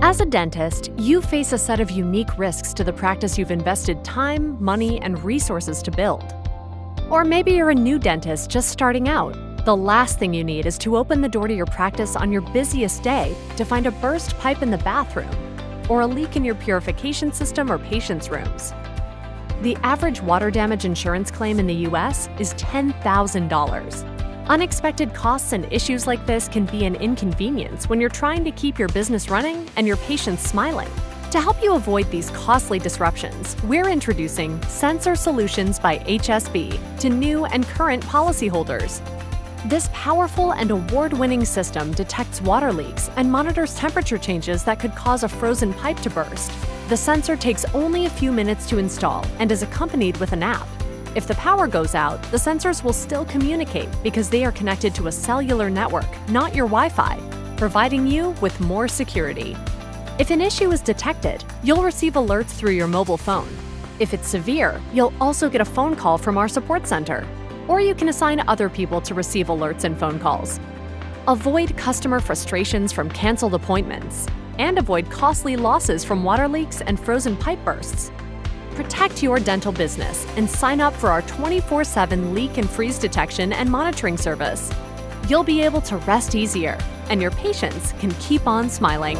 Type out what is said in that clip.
As a dentist, you face a set of unique risks to the practice you've invested time, money, and resources to build. Or maybe you're a new dentist just starting out. The last thing you need is to open the door to your practice on your busiest day to find a burst pipe in the bathroom or a leak in your purification system or patients' rooms. The average water damage insurance claim in the US is $10,000. Unexpected costs and issues like this can be an inconvenience when you're trying to keep your business running and your patients smiling. To help you avoid these costly disruptions, we're introducing Sensor Solutions by HSB to new and current policyholders. This powerful and award-winning system detects water leaks and monitors temperature changes that could cause a frozen pipe to burst. The sensor takes only a few minutes to install and is accompanied with an app. If the power goes out, the sensors will still communicate because they are connected to a cellular network, not your Wi-Fi, providing you with more security. If an issue is detected, you'll receive alerts through your mobile phone. If it's severe, you'll also get a phone call from our support center. Or you can assign other people to receive alerts and phone calls. Avoid customer frustrations from canceled appointments, and avoid costly losses from water leaks and frozen pipe bursts. Protect your dental business and sign up for our 24/7 leak and freeze detection and monitoring service. You'll be able to rest easier, and your patients can keep on smiling.